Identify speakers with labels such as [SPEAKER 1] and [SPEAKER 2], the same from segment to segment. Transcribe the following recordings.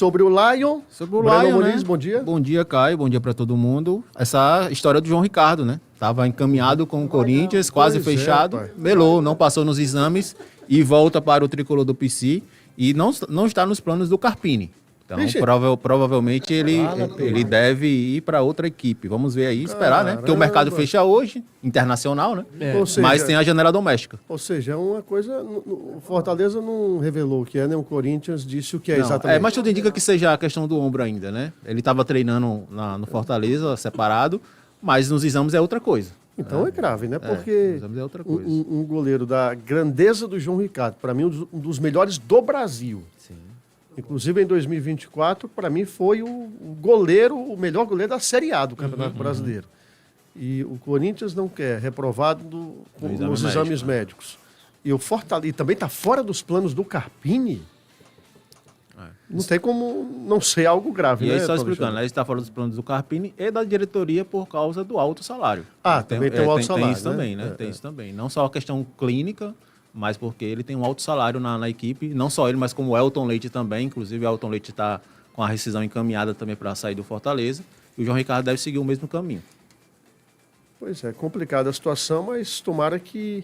[SPEAKER 1] Sobre o Lion.
[SPEAKER 2] Sobre o
[SPEAKER 1] Breno
[SPEAKER 2] Lion,
[SPEAKER 1] Muniz,
[SPEAKER 2] né?
[SPEAKER 1] bom dia.
[SPEAKER 2] Bom dia, Caio. Bom dia para todo mundo. Essa história do João Ricardo, né? Tava encaminhado com o Corinthians, quase fechado. Melou, não passou nos exames e volta para o tricolor do PC e não está nos planos do Carpini. Então, provavelmente ele deve ir para outra equipe. Vamos ver aí, esperar, né? Porque o mercado fecha hoje, internacional, né?
[SPEAKER 1] Ou seja,
[SPEAKER 2] mas tem a janela doméstica.
[SPEAKER 1] Ou seja, é uma coisa... O Fortaleza não revelou o que é, nem o Corinthians disse o que é exatamente.
[SPEAKER 2] Mas tudo indica que seja a questão do ombro ainda, né? Ele estava treinando no Fortaleza, separado, mas nos exames é outra coisa.
[SPEAKER 1] Então é grave, né? Porque
[SPEAKER 2] é outra coisa.
[SPEAKER 1] Um goleiro da grandeza do João Ricardo, para mim, um dos melhores do Brasil.
[SPEAKER 2] Sim.
[SPEAKER 1] Inclusive, em 2024, para mim, foi o melhor goleiro da Série A do Campeonato Brasileiro. E o Corinthians não quer, reprovado nos exames médicos. E o Fortaleza também está fora dos planos do Carpini. Não tem como não ser algo grave,
[SPEAKER 2] né? E aí,
[SPEAKER 1] só
[SPEAKER 2] explicando, ele está fora dos planos do Carpini e da diretoria por causa do alto salário.
[SPEAKER 1] Também tem o alto salário.
[SPEAKER 2] Tem isso também, né? Tem isso também. Não só a questão clínica, mas porque ele tem um alto salário na equipe, não só ele, mas como o Elton Leite também. Inclusive, o Elton Leite está com a rescisão encaminhada também para sair do Fortaleza. E o João Ricardo deve seguir o mesmo caminho.
[SPEAKER 1] Pois é, complicada a situação, mas tomara que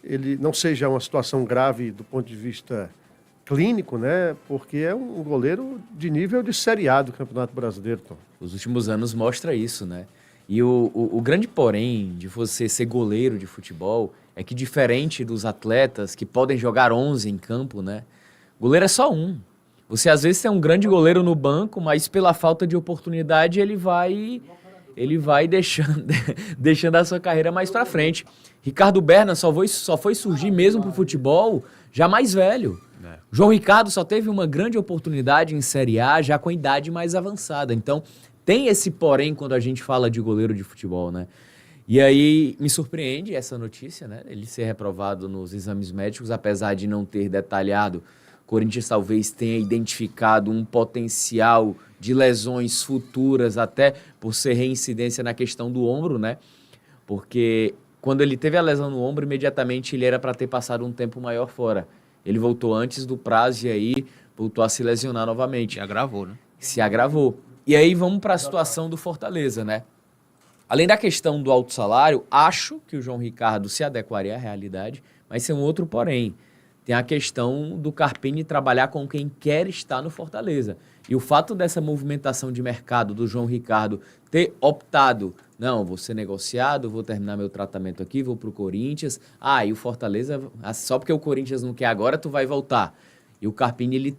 [SPEAKER 1] ele não seja uma situação grave do ponto de vista clínico, né? Porque é um goleiro de nível de Série A do Campeonato Brasileiro, Tom.
[SPEAKER 3] Os últimos anos mostra isso, né? E o grande porém de você ser goleiro de futebol é que, diferente dos atletas que podem jogar 11 em campo, né? Goleiro é só um. Você às vezes tem um grande goleiro no banco, mas pela falta de oportunidade ele vai deixando a sua carreira mais pra frente. Ricardo Berna só foi surgir mesmo pro futebol já mais velho. João Ricardo só teve uma grande oportunidade em Série A já com a idade mais avançada. Então, tem esse porém quando a gente fala de goleiro de futebol, né? E aí, me surpreende essa notícia, né? Ele ser reprovado nos exames médicos, apesar de não ter detalhado. O Corinthians talvez tenha identificado um potencial de lesões futuras, até por ser reincidência na questão do ombro, né? Porque quando ele teve a lesão no ombro, imediatamente ele era para ter passado um tempo maior fora. Ele voltou antes do prazo e aí voltou a se lesionar novamente.
[SPEAKER 2] Se agravou, né?
[SPEAKER 3] Se agravou. E aí vamos para a situação do Fortaleza, né? Além da questão do alto salário, acho que o João Ricardo se adequaria à realidade, mas tem um outro porém. Tem a questão do Carpini trabalhar com quem quer estar no Fortaleza. E o fato dessa movimentação de mercado do João Ricardo ter optado, não, vou ser negociado, vou terminar meu tratamento aqui, vou pro Corinthians. E o Fortaleza, só porque o Corinthians não quer agora, tu vai voltar. E o Carpini, ele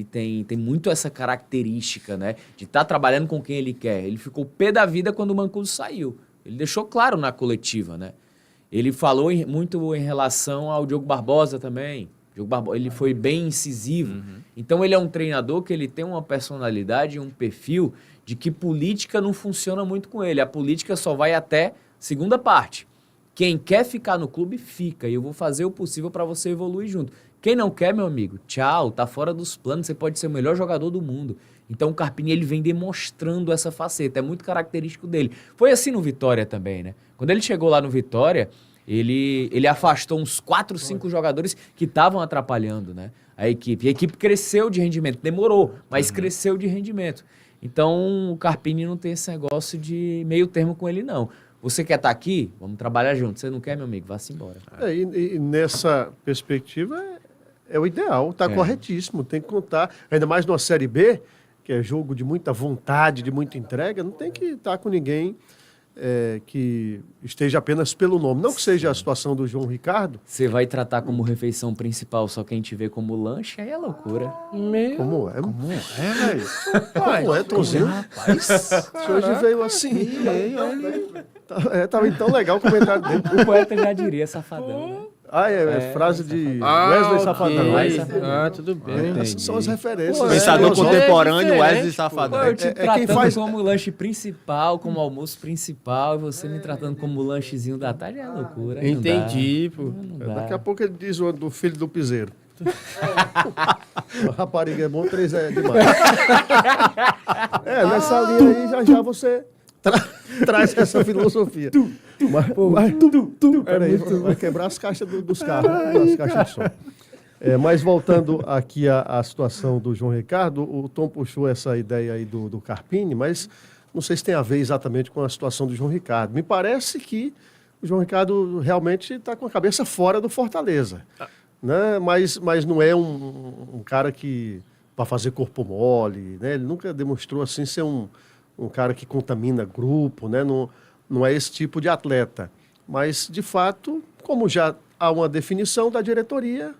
[SPEAKER 3] tem muito essa característica, né? De estar trabalhando com quem ele quer. Ele ficou pé da vida quando o Mancuso saiu. Ele deixou claro na coletiva, né? Ele falou muito em relação ao Diogo Barbosa também. Ele foi bem incisivo. Então, ele é um treinador que ele tem uma personalidade e um perfil de que política não funciona muito com ele. A política só vai até segunda parte. Quem quer ficar no clube, fica. E eu vou fazer o possível para você evoluir junto. Quem não quer, meu amigo, tchau, tá fora dos planos, você pode ser o melhor jogador do mundo. Então o Carpini, ele vem demonstrando essa faceta, é muito característico dele. Foi assim no Vitória também, né? Quando ele chegou lá no Vitória, ele afastou uns 4, 5 jogadores que estavam atrapalhando, né, a equipe. E a equipe cresceu de rendimento, demorou, mas cresceu de rendimento. Então o Carpini não tem esse negócio de meio termo com ele, não. Você quer estar aqui? Vamos trabalhar junto. Você não quer, meu amigo? Vá-se embora.
[SPEAKER 1] E nessa perspectiva é o ideal, está corretíssimo. Tem que contar, ainda mais numa Série B, que é jogo de muita vontade, de muita entrega, não tem que estar com ninguém que esteja apenas pelo nome. Não que seja a situação do João Ricardo.
[SPEAKER 3] Você vai tratar como refeição principal só quem te vê como lanche, aí é loucura.
[SPEAKER 1] Como é, velho? Como é, Tonzinho?
[SPEAKER 2] Rapaz,
[SPEAKER 1] Hoje veio assim. Tava tão legal o comentário dele.
[SPEAKER 3] O poeta já diria safadão, né?
[SPEAKER 1] Frase de Wesley Safadão.
[SPEAKER 4] Tudo bem.
[SPEAKER 1] Essas são as referências.
[SPEAKER 2] pensador contemporâneo, Wesley Safadão.
[SPEAKER 3] Eu te tratando
[SPEAKER 1] quem faz
[SPEAKER 3] como lanche principal, como almoço principal, e você me tratando como lanchezinho da tarde é loucura. Não
[SPEAKER 4] Entendi,
[SPEAKER 3] dá.
[SPEAKER 4] pô.
[SPEAKER 3] Não dá.
[SPEAKER 1] Daqui a pouco ele diz o do filho do piseiro. Rapariga é bom, 3 é demais. Nessa linha aí já você traz essa filosofia. Peraí, vai quebrar as caixas dos carros, as caixas de som. Mas voltando aqui à situação do João Ricardo, o Tom puxou essa ideia aí do Carpini, mas não sei se tem a ver exatamente com a situação do João Ricardo. Me parece que o João Ricardo realmente está com a cabeça fora do Fortaleza. Né? Mas não é um cara que para fazer corpo mole, né? Ele nunca demonstrou assim ser um cara que contamina grupo, né? Não é esse tipo de atleta. Mas, de fato, como já há uma definição da diretoria,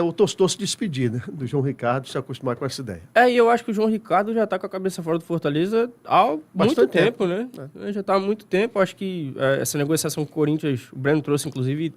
[SPEAKER 1] o Tostô se despedir, né, do João Ricardo, se acostumar com essa ideia.
[SPEAKER 4] E eu acho que o João Ricardo já está com a cabeça fora do Fortaleza há muito tempo, né? Já está há muito tempo. Acho que essa negociação com o Corinthians, o Breno trouxe, inclusive,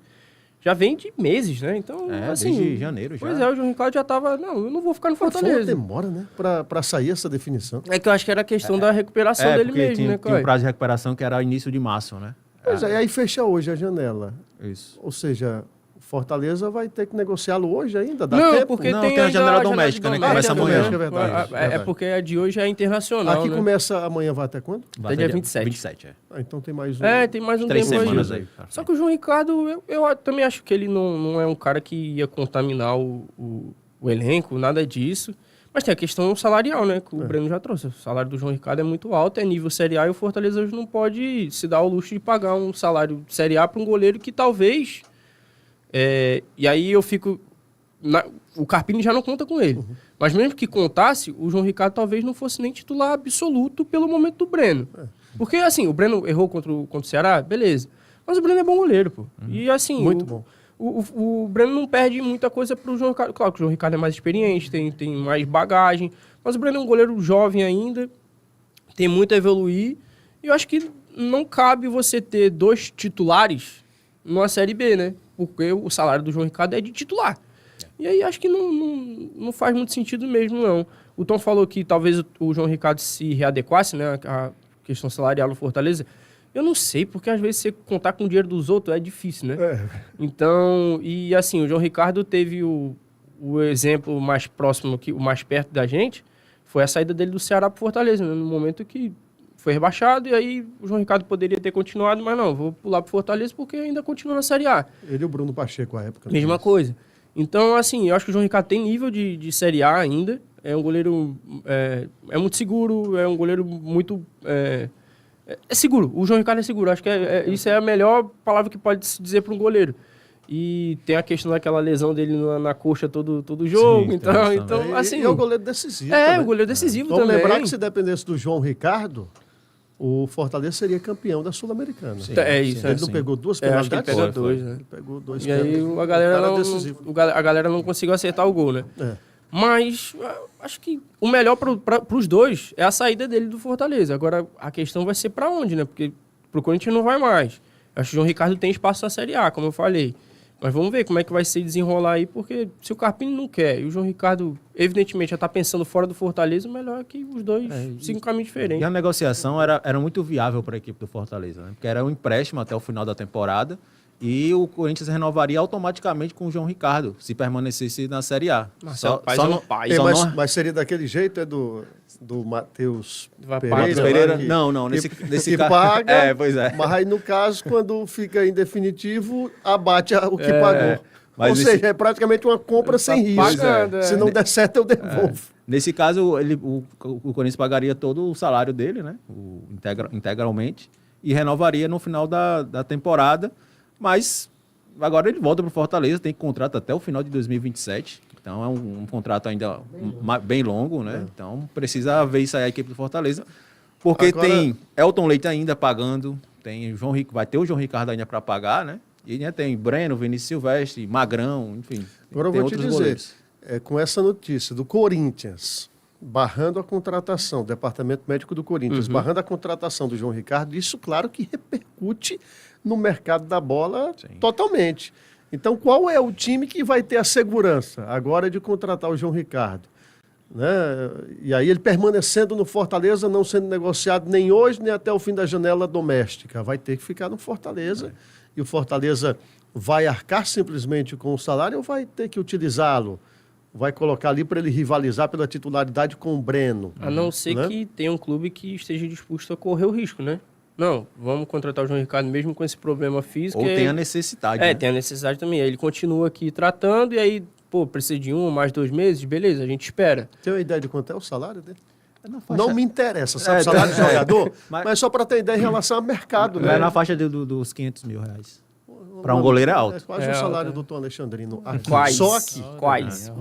[SPEAKER 4] já vem de meses, né? Então, assim...
[SPEAKER 2] desde janeiro já.
[SPEAKER 4] Pois o João Ricardo já estava... Não, eu não vou ficar no Fortaleza.
[SPEAKER 1] Foi uma demora, né? Para sair essa definição.
[SPEAKER 4] É que eu acho que era a questão da recuperação dele mesmo, né,
[SPEAKER 2] tinha um prazo de recuperação que era início de março, né?
[SPEAKER 1] Pois é, e aí fecha hoje a janela.
[SPEAKER 2] Isso.
[SPEAKER 1] Ou seja, o Fortaleza vai ter que negociá-lo hoje ainda? Dá
[SPEAKER 4] não,
[SPEAKER 1] tempo?
[SPEAKER 4] porque
[SPEAKER 2] não,
[SPEAKER 4] tem
[SPEAKER 2] a janela doméstica, né? Que começa amanhã.
[SPEAKER 1] É verdade.
[SPEAKER 4] É porque a de hoje é internacional,
[SPEAKER 1] Aqui
[SPEAKER 4] né?
[SPEAKER 1] começa amanhã, vai até quando?
[SPEAKER 4] Até dia 27.
[SPEAKER 2] 27,
[SPEAKER 1] Então tem mais um...
[SPEAKER 4] tem mais um
[SPEAKER 2] 3
[SPEAKER 4] tempo
[SPEAKER 2] semanas
[SPEAKER 4] aí.
[SPEAKER 2] aí.
[SPEAKER 4] Só que o João Ricardo, eu também acho que ele não é um cara que ia contaminar o elenco, nada disso. Mas tem a questão salarial, né? Que o Breno já trouxe. O salário do João Ricardo é muito alto, é nível Série A, e o Fortaleza hoje não pode se dar o luxo de pagar um salário Série A para um goleiro que talvez... e aí eu fico... o Carpini já não conta com ele. Mas mesmo que contasse, o João Ricardo talvez não fosse nem titular absoluto pelo momento do Breno. Porque, assim, o Breno errou contra o Ceará, beleza. Mas o Breno é bom goleiro, pô. E, assim...
[SPEAKER 1] Muito bom.
[SPEAKER 4] O Breno não perde muita coisa pro João Ricardo. Claro que o João Ricardo é mais experiente, tem mais bagagem. Mas o Breno é um goleiro jovem ainda, tem muito a evoluir. E eu acho que não cabe você ter 2 titulares numa Série B, né? Porque o salário do João Ricardo é de titular. E aí acho que não faz muito sentido mesmo, não. O Tom falou que talvez o João Ricardo se readequasse, né? A questão salarial no Fortaleza. Eu não sei, porque às vezes você contar com o dinheiro dos outros é difícil, né? Então, e assim, o João Ricardo teve o exemplo mais próximo, o mais perto da gente, foi a saída dele do Ceará pro Fortaleza, né? No momento que foi rebaixado, e aí o João Ricardo poderia ter continuado, mas não, vou pular pro Fortaleza porque ainda continua na Série A.
[SPEAKER 1] Ele e o Bruno Pacheco, à época.
[SPEAKER 4] Mesma coisa. Então, assim, eu acho que o João Ricardo tem nível de Série A ainda, é um goleiro é muito seguro, é um goleiro muito... É seguro, o João Ricardo é seguro, acho que isso é a melhor palavra que pode se dizer para um goleiro. E tem a questão daquela lesão dele na coxa todo jogo,
[SPEAKER 2] Sim,
[SPEAKER 4] então assim...
[SPEAKER 1] E é um goleiro decisivo
[SPEAKER 4] o goleiro decisivo
[SPEAKER 1] Vamos
[SPEAKER 4] também.
[SPEAKER 1] lembrar que se dependesse do João Ricardo, o Fortaleza seria campeão da Sul-Americana.
[SPEAKER 4] Isso.
[SPEAKER 1] Ele não pegou 2
[SPEAKER 4] acho que
[SPEAKER 1] penalidades?
[SPEAKER 4] ele pegou 2, né?
[SPEAKER 1] Ele pegou 2
[SPEAKER 4] E aí a galera não conseguiu acertar o gol, né? Mas acho que o melhor para os dois é a saída dele do Fortaleza. Agora, a questão vai ser para onde, né? Porque pro Corinthians não vai mais. Acho que o João Ricardo tem espaço na Série A, como eu falei. Mas vamos ver como é que vai se desenrolar aí, porque se o Carpini não quer e o João Ricardo, evidentemente, já está pensando fora do Fortaleza, melhor é que os dois sigam um caminho diferente.
[SPEAKER 2] E a negociação era muito viável para a equipe do Fortaleza, né? Porque era um empréstimo até o final da temporada e o Corinthians renovaria automaticamente com o João Ricardo, se permanecesse na Série A.
[SPEAKER 1] Mas seria daquele jeito, do Matheus
[SPEAKER 2] Pereira? Não, nesse
[SPEAKER 1] que
[SPEAKER 2] caso...
[SPEAKER 1] paga,
[SPEAKER 2] pois é.
[SPEAKER 1] Mas aí, no caso, quando fica em definitivo, abate o que pagou. Ou seja, é praticamente uma compra sem risco. Se não der certo, eu devolvo.
[SPEAKER 2] Nesse caso, o Corinthians pagaria todo o salário dele, né? Integralmente, e renovaria no final da temporada. Mas agora ele volta para o Fortaleza, tem contrato até o final de 2027. Então é um contrato ainda bem longo, né? Então precisa ver isso aí a equipe do Fortaleza. Porque agora, tem Elton Leite ainda pagando, vai ter o João Ricardo ainda para pagar, né? E ainda tem Breno, Vinícius Silvestre, Magrão, enfim.
[SPEAKER 1] Agora eu vou te dizer, com essa notícia do Corinthians barrando a contratação, Departamento Médico do Corinthians, barrando a contratação do João Ricardo, isso claro que repercute no mercado da bola totalmente. Então, qual é o time que vai ter a segurança agora de contratar o João Ricardo? Né? E aí ele permanecendo no Fortaleza, não sendo negociado nem hoje, nem até o fim da janela doméstica. Vai ter que ficar no Fortaleza. E o Fortaleza vai arcar simplesmente com o salário ou vai ter que utilizá-lo? Vai colocar ali para ele rivalizar pela titularidade com o Breno.
[SPEAKER 4] A não ser que tenha um clube que esteja disposto a correr o risco, né? não, vamos contratar o João Ricardo mesmo com esse problema físico.
[SPEAKER 2] Ou tem a necessidade, né?
[SPEAKER 4] tem a necessidade também. Aí ele continua aqui tratando e aí, precisa de 1 ou mais 2 meses, beleza, a gente espera.
[SPEAKER 1] Tem uma ideia de quanto é o salário dele?
[SPEAKER 2] Faixa...
[SPEAKER 1] Não me interessa, sabe o salário do jogador? Mas só para ter ideia em relação ao mercado, né?
[SPEAKER 2] É na faixa dos 500 mil reais. Para um goleiro é alto.
[SPEAKER 1] É quase o salário do Tom Alexandrino. Aqui,
[SPEAKER 4] Quais?
[SPEAKER 1] só aqui.
[SPEAKER 4] Quais?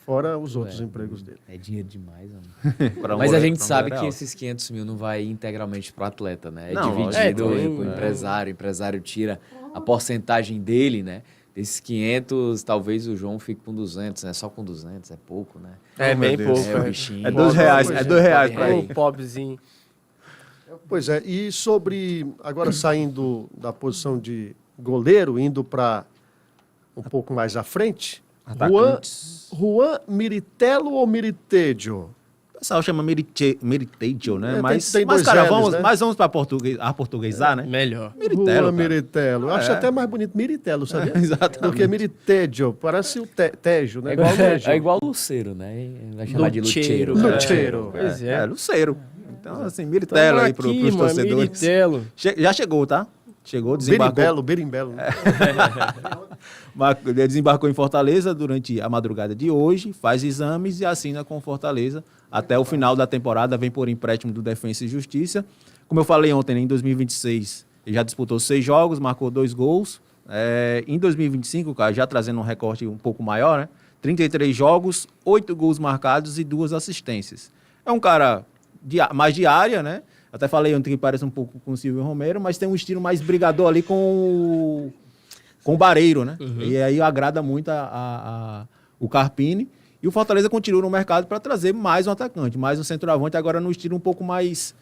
[SPEAKER 1] Fora os outros empregos dele.
[SPEAKER 3] É dinheiro demais, mano. Mas a gente sabe que esses 500 mil não vai integralmente para o atleta, né? É dividido com o empresário. O empresário tira a porcentagem dele, né? Desses 500, talvez o João fique com 200, né? Só com 200 é pouco, né?
[SPEAKER 4] É bem pouco.
[SPEAKER 3] É o bichinho.
[SPEAKER 2] É R$2 para
[SPEAKER 4] O
[SPEAKER 2] ele.
[SPEAKER 4] pobrezinho.
[SPEAKER 1] Pois é, e sobre, agora saindo da posição de goleiro, indo para um pouco mais à frente, Juan Miritello ou Miritejo?
[SPEAKER 2] O pessoal chama Miritejo, né?
[SPEAKER 1] Tem dois
[SPEAKER 2] cara,
[SPEAKER 1] L's, né?
[SPEAKER 2] vamos para portuguesar, né?
[SPEAKER 4] Melhor.
[SPEAKER 2] Miritello,
[SPEAKER 1] Juan
[SPEAKER 2] cara.
[SPEAKER 1] Miritello. Eu acho até mais bonito Miritello, sabia?
[SPEAKER 2] Exatamente.
[SPEAKER 1] Do que Miritejo. Parece o Tejo, né?
[SPEAKER 3] É igual o Luceiro, né? Vai chamar de Lucheiro.
[SPEAKER 1] Lucheiro.
[SPEAKER 4] Pois é.
[SPEAKER 2] Luceiro. Então, assim, Miritello aí pros torcedores.
[SPEAKER 4] Miritello.
[SPEAKER 2] Já chegou, tá? Chegou, desembarcou.
[SPEAKER 1] Berimbelo. Né?
[SPEAKER 2] Ele desembarcou em Fortaleza durante a madrugada de hoje, faz exames e assina com Fortaleza. Até o final da temporada, vem por empréstimo do Defensa e Justiça. Como eu falei ontem, em 2026, ele já disputou 6 jogos, marcou 2 gols. Em 2025, cara, já trazendo um recorte um pouco maior, né? 33 jogos, 8 gols marcados e 2 assistências. É um cara mais de área, né? Até falei ontem que parece um pouco com o Silvio Romero, mas tem um estilo mais brigador ali com o Bareiro, né? Uhum. E aí agrada muito o Carpini. E o Fortaleza continua no mercado para trazer mais um atacante, mais um centroavante, agora no estilo um pouco mais...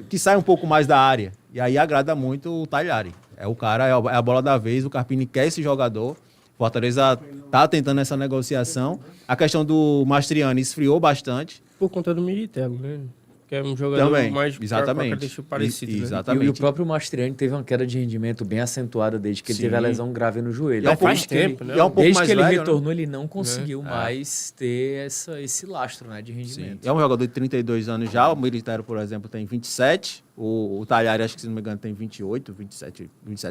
[SPEAKER 2] que sai um pouco mais da área. E aí agrada muito o Talhari. É o cara, é a bola da vez, o Carpini quer esse jogador. O Fortaleza está tentando essa negociação. A questão do Mastriani esfriou bastante.
[SPEAKER 4] Por conta do Miritello, né? Que é um jogador
[SPEAKER 2] também,
[SPEAKER 4] mais
[SPEAKER 2] exatamente.
[SPEAKER 4] Parecido.
[SPEAKER 2] Exatamente.
[SPEAKER 3] E o próprio Mastriani teve uma queda de rendimento bem acentuada desde que ele teve a lesão grave no joelho.
[SPEAKER 4] Faz tempo, né?
[SPEAKER 3] Desde que ele retornou, ele não conseguiu mais ter esse lastro, né, de rendimento.
[SPEAKER 2] Sim. É um jogador de 32 anos já. O Militeiro, por exemplo, tem 27. O Talhari, acho que se não me engano, tem 28, 27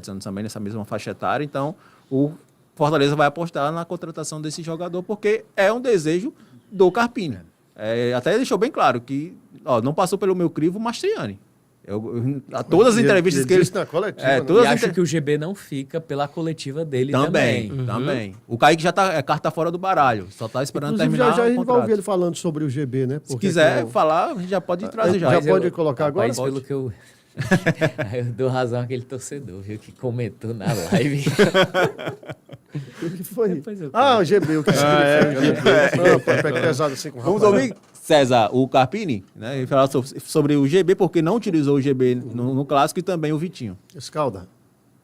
[SPEAKER 2] anos também, nessa mesma faixa etária. Então, o Fortaleza vai apostar na contratação desse jogador, porque é um desejo do Carpini. Até deixou bem claro que não passou pelo meu crivo o Mastriani. Todas as entrevistas que ele...
[SPEAKER 1] na coletiva,
[SPEAKER 3] e acho que o GB não fica pela coletiva dele também.
[SPEAKER 2] Também. O Kaique já tá carta fora do baralho. Só tá esperando terminar
[SPEAKER 1] já
[SPEAKER 2] o
[SPEAKER 1] a gente vai
[SPEAKER 2] contrato.
[SPEAKER 1] ouvir ele falando sobre o GB, né?
[SPEAKER 2] Se quiser falar, a gente já pode trazer já.
[SPEAKER 1] Já pode colocar agora?
[SPEAKER 3] Mas pelo que eu... eu dou razão àquele torcedor, viu? Que comentou na live.
[SPEAKER 1] O que foi? O GB, o que significa? Pega pesado assim com o
[SPEAKER 2] Vamos ouvir, César, o Carpini, né? Ele falou sobre o GB, porque não utilizou o GB no clássico, e também o Vitinho.
[SPEAKER 1] Escalda.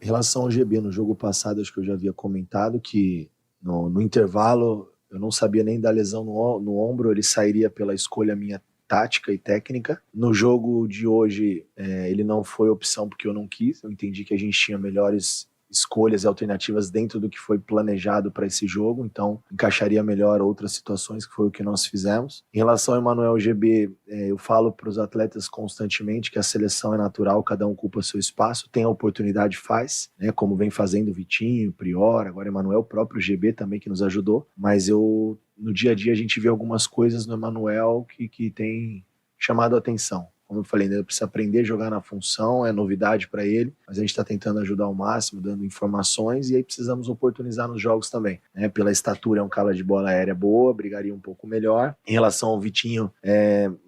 [SPEAKER 5] Em relação ao GB, no jogo passado, acho que eu já havia comentado que no intervalo eu não sabia nem da lesão no ombro, ele sairia pela escolha minha tática e técnica. No jogo de hoje, ele não foi opção porque eu não quis. Eu entendi que a gente tinha melhores escolhas e alternativas dentro do que foi planejado para esse jogo, então encaixaria melhor outras situações, que foi o que nós fizemos. Em relação ao Emanuel GB, eu falo para os atletas constantemente que a seleção é natural, cada um ocupa seu espaço, tem a oportunidade, faz, né, como vem fazendo o Vitinho, o Prior, agora o Emanuel, o próprio GB também que nos ajudou, mas no dia a dia a gente vê algumas coisas no Emanuel que tem chamado a atenção. Como eu falei, ele precisa aprender a jogar na função, é novidade para ele, mas a gente está tentando ajudar ao máximo, dando informações, e aí precisamos oportunizar nos jogos também. Né? Pela estatura, é um cara de bola aérea boa, brigaria um pouco melhor. Em relação ao Vitinho,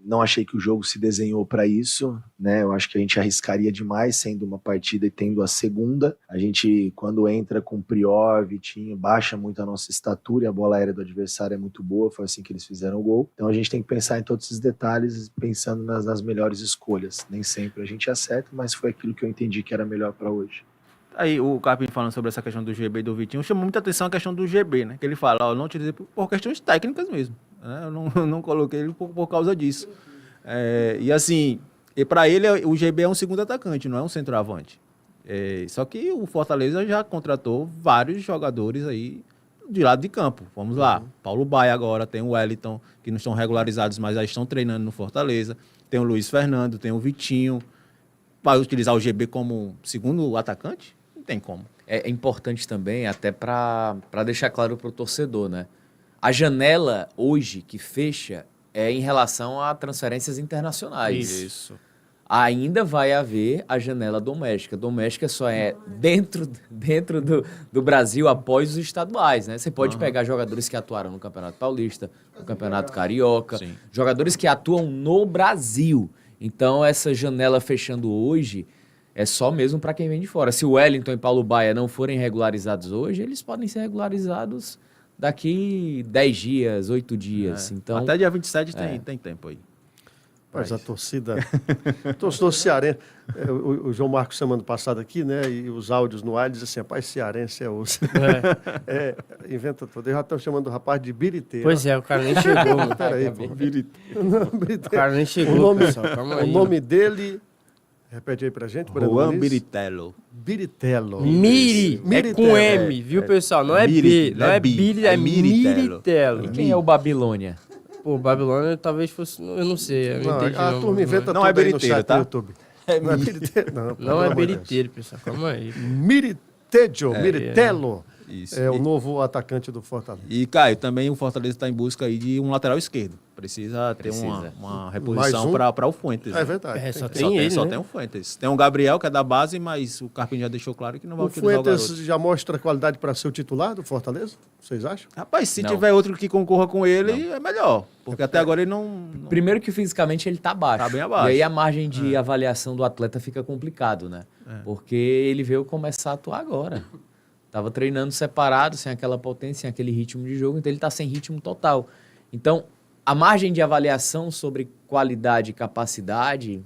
[SPEAKER 5] não achei que o jogo se desenhou para isso, né? Eu acho que a gente arriscaria demais, sendo uma partida e tendo a segunda. A gente, quando entra com Prior, Vitinho, baixa muito a nossa estatura, e a bola aérea do adversário é muito boa, foi assim que eles fizeram o gol. Então a gente tem que pensar em todos esses detalhes, pensando nas melhores escolhas. Nem sempre a gente acerta, mas foi aquilo que eu entendi que era melhor para hoje.
[SPEAKER 2] Aí o Carpini falando sobre essa questão do GB e do Vitinho, chamou muita atenção a questão do GB, né? Que ele fala, eu não utilizei por questões técnicas mesmo. Né? Eu não coloquei ele por causa disso. E assim, para ele o GB é um segundo atacante, não é um centroavante. Só que o Fortaleza já contratou vários jogadores aí de lado de campo. Vamos lá. Paulo Baia agora, tem o Wellington, que não estão regularizados, mas já estão treinando no Fortaleza. Tem o Luiz Fernando, tem o Vitinho. vai utilizar o GB como segundo atacante? Não tem como.
[SPEAKER 3] É importante também, até para deixar claro para o torcedor, né? A janela hoje que fecha é em relação a transferências internacionais.
[SPEAKER 2] Isso.
[SPEAKER 3] Ainda vai haver a janela doméstica. Doméstica só é dentro do Brasil após os estaduais, né? Você pode pegar jogadores que atuaram no Campeonato Paulista, no Campeonato Carioca,
[SPEAKER 2] Sim.
[SPEAKER 3] jogadores que atuam no Brasil. Então, essa janela fechando hoje é só mesmo para quem vem de fora. Se o Wellington e Paulo Baia não forem regularizados hoje, eles podem ser regularizados daqui 10 dias, 8 dias. Então,
[SPEAKER 2] Até dia 27 tem tempo aí.
[SPEAKER 1] Mas a torcida cearense, o João Marcos semana passada aqui, né, e os áudios no ar, diz assim, rapaz, cearense é osso. Inventa tudo. Eles já estão chamando o rapaz de biriteiro.
[SPEAKER 4] Pois é, o cara nem chegou, mano.
[SPEAKER 1] Peraí, pô.
[SPEAKER 4] O cara nem chegou,
[SPEAKER 1] O nome,
[SPEAKER 4] pessoal. Calma
[SPEAKER 1] o
[SPEAKER 4] aí.
[SPEAKER 1] nome dele, repete aí pra gente. Breno
[SPEAKER 2] Juan
[SPEAKER 1] Muniz.
[SPEAKER 2] Biritello.
[SPEAKER 1] Biritello.
[SPEAKER 4] Miri, é com M, viu, pessoal? Não é B, não é Billy, é Miritelo.
[SPEAKER 3] quem é o Babilônia?
[SPEAKER 4] Pô, Babilônia talvez fosse, eu não sei, eu não
[SPEAKER 1] Não,
[SPEAKER 4] entendi.
[SPEAKER 1] a
[SPEAKER 4] não,
[SPEAKER 1] turma inventa
[SPEAKER 2] Não
[SPEAKER 1] tudo
[SPEAKER 2] é
[SPEAKER 1] aí no
[SPEAKER 2] biriteiro,
[SPEAKER 1] chat
[SPEAKER 2] tá?
[SPEAKER 1] do YouTube. Não é biriteiro, não.
[SPEAKER 4] Não
[SPEAKER 1] pelo
[SPEAKER 4] é
[SPEAKER 1] amor de Deus.
[SPEAKER 4] Beriteiro, pessoal. Calma aí.
[SPEAKER 1] Miritello.
[SPEAKER 2] Isso.
[SPEAKER 1] É o novo atacante do Fortaleza.
[SPEAKER 2] E, Caio, também o Fortaleza está em busca aí de um lateral esquerdo. Precisa ter uma reposição
[SPEAKER 1] Mais um?
[SPEAKER 2] para o Fuentes.
[SPEAKER 1] É verdade.
[SPEAKER 4] É, só
[SPEAKER 2] Só
[SPEAKER 4] tem ele,
[SPEAKER 2] só
[SPEAKER 4] né?
[SPEAKER 2] tem o Fuentes. Tem o Gabriel, que é da base, mas o Carpini já deixou claro que não vai
[SPEAKER 1] O
[SPEAKER 2] utilizar o
[SPEAKER 1] Fuentes
[SPEAKER 2] garoto.
[SPEAKER 1] já mostra qualidade para ser o titular do Fortaleza? Vocês acham?
[SPEAKER 2] Rapaz, se
[SPEAKER 3] Não.
[SPEAKER 2] tiver outro que concorra com ele, é melhor. Porque até agora ele não...
[SPEAKER 3] Primeiro que fisicamente ele tá abaixo.
[SPEAKER 2] Tá bem abaixo.
[SPEAKER 3] E aí a margem de avaliação do atleta fica complicado, né? Porque ele veio começar a atuar agora. Tava treinando separado, sem aquela potência, sem aquele ritmo de jogo, então ele tá sem ritmo total. Então, a margem de avaliação sobre qualidade e capacidade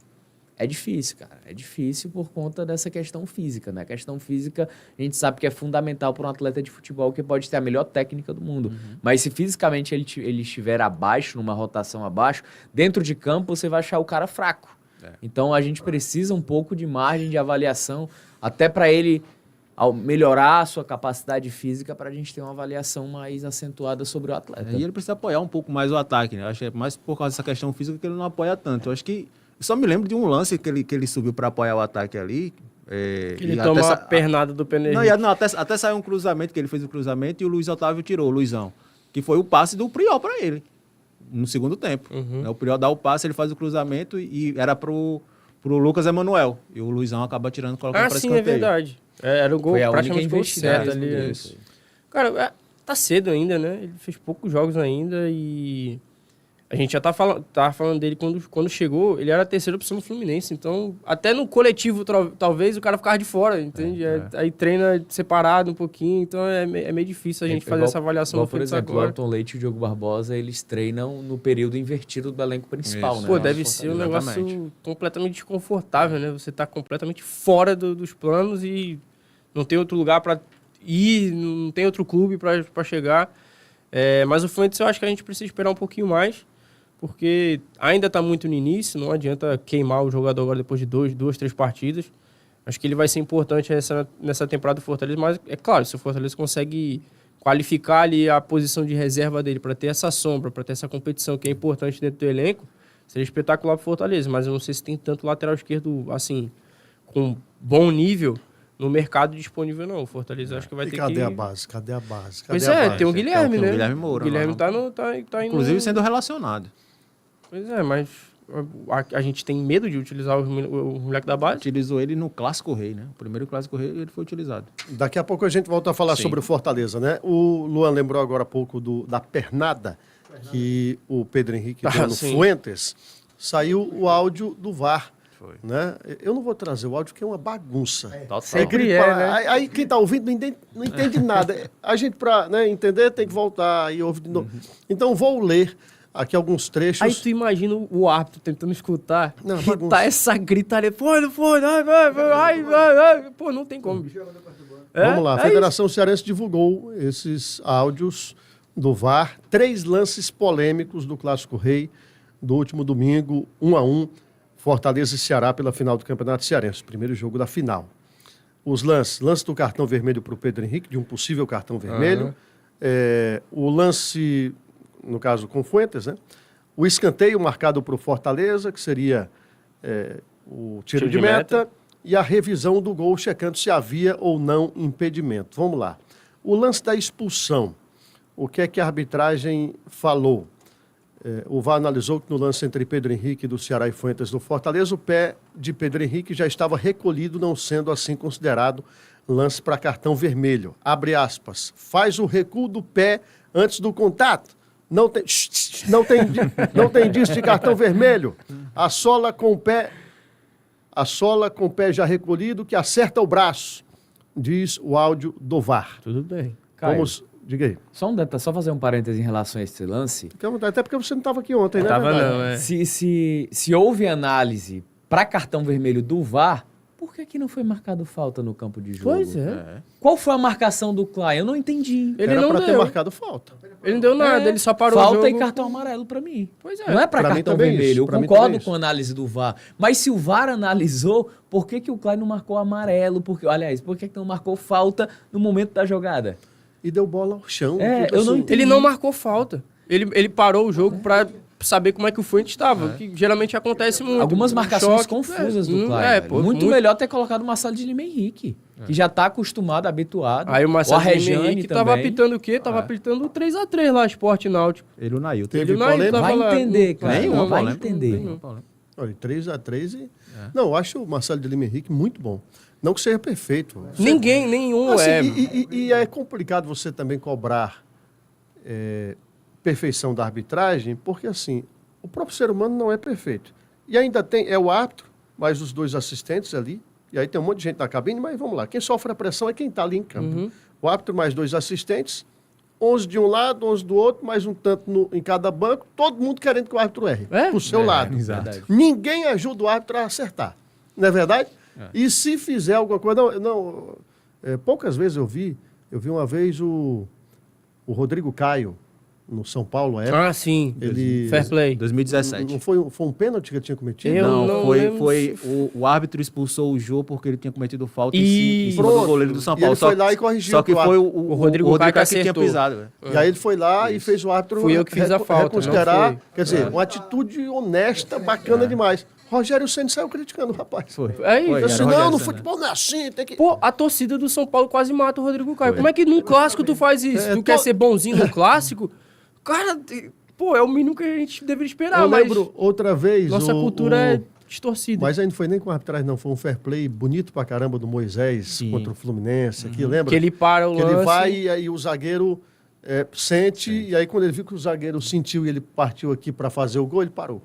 [SPEAKER 3] é difícil, cara. É difícil por conta dessa questão física, né? A questão física, a gente sabe que é fundamental para um atleta de futebol que pode ter a melhor técnica do mundo. Mas se fisicamente ele estiver abaixo, numa rotação abaixo, dentro de campo você vai achar o cara fraco. Então, a gente precisa um pouco de margem de avaliação, até para ele melhorar a sua capacidade física, para a gente ter uma avaliação mais acentuada sobre o atleta.
[SPEAKER 2] E ele precisa apoiar um pouco mais o ataque, né? Eu acho que é mais por causa dessa questão física que ele não apoia tanto. Eu acho que... Eu só me lembro de um lance que ele subiu para apoiar o ataque ali.
[SPEAKER 4] Que ele toma a pernada do Pena
[SPEAKER 2] Não,
[SPEAKER 4] Henrique.
[SPEAKER 2] até saiu um cruzamento, que ele fez o cruzamento e o Luiz Otávio tirou, o Luizão. Que foi o passe do Priol para ele, no segundo tempo. Né? O Priol dá o passe, ele faz o cruzamento e era pro Lucas Emanuel. E o Luizão acaba tirando, colocando para
[SPEAKER 4] Sim,
[SPEAKER 2] escanteio.
[SPEAKER 4] é verdade. Era o gol,
[SPEAKER 3] Foi a única
[SPEAKER 4] praticamente gol
[SPEAKER 3] investida
[SPEAKER 4] certo
[SPEAKER 3] desse
[SPEAKER 4] ali.
[SPEAKER 3] Deus.
[SPEAKER 4] Cara, tá cedo ainda, né? Ele fez poucos jogos ainda e... A gente já tava falando dele quando chegou, ele era a terceira opção do Fluminense. Então, até no coletivo, talvez, o cara ficava de fora, entende? Aí treina separado um pouquinho, então é meio difícil a gente fazer essa avaliação
[SPEAKER 3] igual,
[SPEAKER 4] no
[SPEAKER 3] por
[SPEAKER 4] Fuentes
[SPEAKER 3] exemplo, o
[SPEAKER 4] agora.
[SPEAKER 3] Elton Leite e o Diogo Barbosa, eles treinam no período invertido do elenco principal,
[SPEAKER 2] Isso.
[SPEAKER 3] né?
[SPEAKER 4] Pô,
[SPEAKER 3] Nosso
[SPEAKER 4] deve ser um
[SPEAKER 3] Fortaleza.
[SPEAKER 4] negócio completamente desconfortável, né? Você tá completamente fora dos planos e não tem outro lugar para ir, não tem outro clube para chegar. Mas o Fuentes eu acho que a gente precisa esperar um pouquinho mais, porque ainda está muito no início, não adianta queimar o jogador agora depois de 2, 3 partidas. Acho que ele vai ser importante nessa temporada do Fortaleza, mas é claro, se o Fortaleza consegue qualificar ali a posição de reserva dele para ter essa sombra, para ter essa competição que é importante dentro do elenco, seria espetacular para o Fortaleza, mas eu não sei se tem tanto lateral esquerdo, assim, com bom nível no mercado disponível, não. O Fortaleza acho que vai ter que...
[SPEAKER 1] Cadê a base? Cadê a base?
[SPEAKER 4] Pois
[SPEAKER 1] Cadê a
[SPEAKER 4] é,
[SPEAKER 1] base?
[SPEAKER 4] tem o Guilherme,
[SPEAKER 2] Tem
[SPEAKER 4] né?
[SPEAKER 2] o Guilherme Moura,
[SPEAKER 4] O Guilherme
[SPEAKER 2] lá,
[SPEAKER 4] tá indo...
[SPEAKER 2] Inclusive sendo relacionado.
[SPEAKER 4] Pois é, mas a gente tem medo de utilizar o moleque da base.
[SPEAKER 2] Utilizou ele no Clássico Rei, né? O primeiro Clássico Rei ele foi utilizado.
[SPEAKER 1] Daqui a pouco a gente volta a falar sobre o Fortaleza, né? O Luan lembrou agora há pouco da pernada que o Pedro Henrique deu no
[SPEAKER 4] sim.
[SPEAKER 1] Fuentes. Saiu o áudio do VAR.
[SPEAKER 2] Foi.
[SPEAKER 1] Né? Eu não vou trazer o áudio, que é uma bagunça.
[SPEAKER 2] Total.
[SPEAKER 4] Sempre
[SPEAKER 1] Aquele
[SPEAKER 4] né?
[SPEAKER 1] Aí quem está ouvindo não entende nada. A gente, para entender, tem que voltar e ouvir de novo. Então, vou ler aqui alguns trechos.
[SPEAKER 4] Aí tu imagina o árbitro tentando escutar,
[SPEAKER 1] Não,
[SPEAKER 4] que
[SPEAKER 1] bagunça.
[SPEAKER 4] tá essa gritaria, não foi, vai. Pô, não tem como, bicho.
[SPEAKER 1] Vamos lá, a
[SPEAKER 4] é
[SPEAKER 1] Federação Cearense divulgou esses áudios do VAR, 3 lances polêmicos do Clássico Rei do último domingo, 1-1, Fortaleza e Ceará pela final do Campeonato Cearense, primeiro jogo da final. Os lance do cartão vermelho para o Pedro Henrique, de um possível cartão vermelho, o lance, no caso com Fuentes, né? O escanteio marcado para o Fortaleza, que seria o tiro de meta e a revisão do gol, checando se havia ou não impedimento. Vamos lá. O lance da expulsão. O que é que a arbitragem falou? O VAR analisou que no lance entre Pedro Henrique do Ceará e Fuentes do Fortaleza, o pé de Pedro Henrique já estava recolhido, não sendo assim considerado lance para cartão vermelho. Abre aspas. Faz o recuo do pé antes do contato. Não tem indício de cartão vermelho. A sola com o pé já recolhido que acerta o braço, diz o áudio do VAR.
[SPEAKER 4] Tudo bem.
[SPEAKER 3] Caio,
[SPEAKER 1] Diga aí.
[SPEAKER 3] só fazer um parêntese em relação a esse lance.
[SPEAKER 1] Até porque você não estava aqui ontem, né?
[SPEAKER 4] Tava não, é.
[SPEAKER 3] Se houve análise para cartão vermelho do VAR, por que não foi marcado falta no campo de jogo?
[SPEAKER 4] Pois é.
[SPEAKER 3] Qual foi a marcação do Klein? Eu não entendi.
[SPEAKER 4] Ele
[SPEAKER 1] Era
[SPEAKER 4] não
[SPEAKER 1] para ter
[SPEAKER 4] deu.
[SPEAKER 1] marcado falta.
[SPEAKER 4] Ele não deu nada, ele só parou o
[SPEAKER 3] Falta
[SPEAKER 4] jogo.
[SPEAKER 3] e cartão amarelo para mim.
[SPEAKER 4] Pois é.
[SPEAKER 3] Não é para
[SPEAKER 1] Pra mim
[SPEAKER 3] cartão
[SPEAKER 1] também
[SPEAKER 3] vermelho.
[SPEAKER 1] isso,
[SPEAKER 3] Eu
[SPEAKER 1] pra mim
[SPEAKER 3] concordo
[SPEAKER 1] também
[SPEAKER 3] com a
[SPEAKER 1] isso.
[SPEAKER 3] análise do VAR. Mas se o VAR analisou, por que o Klein não marcou amarelo? Aliás, por que não marcou falta no momento da jogada?
[SPEAKER 1] E deu bola ao chão.
[SPEAKER 3] Eu não entendi.
[SPEAKER 4] Ele não marcou falta. Ele parou o jogo pra saber como é que o Fuentes estava, que geralmente acontece muito.
[SPEAKER 3] Algumas marcações
[SPEAKER 4] Choque.
[SPEAKER 3] confusas do Klein. velho.
[SPEAKER 4] pô,
[SPEAKER 3] muito melhor ter colocado o Marcelo de Lima Henrique, que já tá acostumado, habituado.
[SPEAKER 4] Aí o Marcelo
[SPEAKER 3] Arrejane
[SPEAKER 4] Henrique tava apitando o quê? Tava apitando 3x3 lá, Sport Náutico.
[SPEAKER 2] Ele e o Nailton.
[SPEAKER 1] Teve
[SPEAKER 4] Ele não
[SPEAKER 1] polêmica?
[SPEAKER 4] tava
[SPEAKER 3] Vai
[SPEAKER 4] lá.
[SPEAKER 3] entender, cara.
[SPEAKER 2] Nenhuma
[SPEAKER 3] Vai
[SPEAKER 2] polêmica.
[SPEAKER 3] entender.
[SPEAKER 1] Olha, 3x3 e... Não, eu acho o Marcelo de Lima Henrique muito bom. Não que seja perfeito.
[SPEAKER 4] Nenhum
[SPEAKER 1] Assim, e é complicado você também cobrar perfeição da arbitragem, porque assim, o próprio ser humano não é perfeito. E ainda tem o árbitro, mais os 2 assistentes ali, e aí tem um monte de gente na cabine, mas vamos lá, quem sofre a pressão é quem está ali em campo. O árbitro mais 2 assistentes, 11 de um lado, 11 do outro, mais um tanto em cada banco, todo mundo querendo que o árbitro erre, pro seu lado.
[SPEAKER 2] Exato.
[SPEAKER 1] Ninguém ajuda o árbitro a acertar, não é verdade? E se fizer alguma coisa... poucas vezes eu vi uma vez o Rodrigo Caio, no São Paulo,
[SPEAKER 4] sim.
[SPEAKER 1] ele...
[SPEAKER 4] Fair play.
[SPEAKER 2] 2017.
[SPEAKER 1] Não foi um pênalti que ele tinha cometido?
[SPEAKER 4] Eu não lembro
[SPEAKER 2] foi o árbitro expulsou o Jô porque ele tinha cometido falta
[SPEAKER 4] E
[SPEAKER 2] em cima do goleiro do São
[SPEAKER 1] E
[SPEAKER 2] Paulo.
[SPEAKER 1] ele foi lá e corrigiu.
[SPEAKER 2] Só que
[SPEAKER 1] pro
[SPEAKER 2] foi
[SPEAKER 1] árbitro.
[SPEAKER 2] o
[SPEAKER 4] Rodrigo Caio que
[SPEAKER 2] Caio que tinha
[SPEAKER 4] acertou.
[SPEAKER 2] pisado. Velho.
[SPEAKER 1] E aí ele foi lá e fez o árbitro
[SPEAKER 4] Fui eu que fiz a falta,
[SPEAKER 1] reconsiderar.
[SPEAKER 4] não foi.
[SPEAKER 1] Quer dizer, uma atitude honesta, bacana demais. Rogério Ceni saiu criticando o rapaz.
[SPEAKER 2] Foi.
[SPEAKER 4] É isso.
[SPEAKER 2] Foi,
[SPEAKER 1] Eu disse,
[SPEAKER 2] era o
[SPEAKER 1] não,
[SPEAKER 2] Rogério
[SPEAKER 1] no
[SPEAKER 2] Ceni,
[SPEAKER 1] futebol não é assim, tem que...
[SPEAKER 4] Pô, a torcida do São Paulo quase mata o Rodrigo Caio. Como é que num clássico tu faz isso? Tu quer ser bonzinho no clássico? Cara, pô, é o mínimo que a gente deveria esperar.
[SPEAKER 1] Eu
[SPEAKER 4] mas
[SPEAKER 1] lembro outra vez...
[SPEAKER 4] nossa cultura é distorcida.
[SPEAKER 1] Mas aí não foi nem com a arbitragem, não. Foi um fair play bonito pra caramba do Moisés contra o Fluminense. Aqui, lembra?
[SPEAKER 4] Que ele para o
[SPEAKER 1] Que
[SPEAKER 4] lance.
[SPEAKER 1] ele vai e aí o zagueiro sente, e aí quando ele viu que o zagueiro sentiu e ele partiu aqui para fazer o gol, ele parou.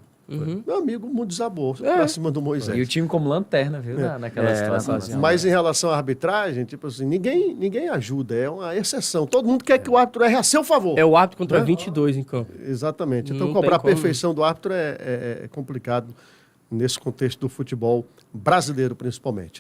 [SPEAKER 1] Meu amigo, o mundo desabou pra cima do Moisés.
[SPEAKER 3] E o time como lanterna, viu? Naquela situação.
[SPEAKER 1] Mas em relação à arbitragem, tipo assim, ninguém ajuda, é uma exceção. Todo mundo quer que o árbitro erre a seu favor.
[SPEAKER 4] É o árbitro contra 22 em campo.
[SPEAKER 1] Exatamente. Então
[SPEAKER 4] Não
[SPEAKER 1] cobrar a
[SPEAKER 4] tem como.
[SPEAKER 1] perfeição do árbitro é complicado nesse contexto do futebol brasileiro, principalmente.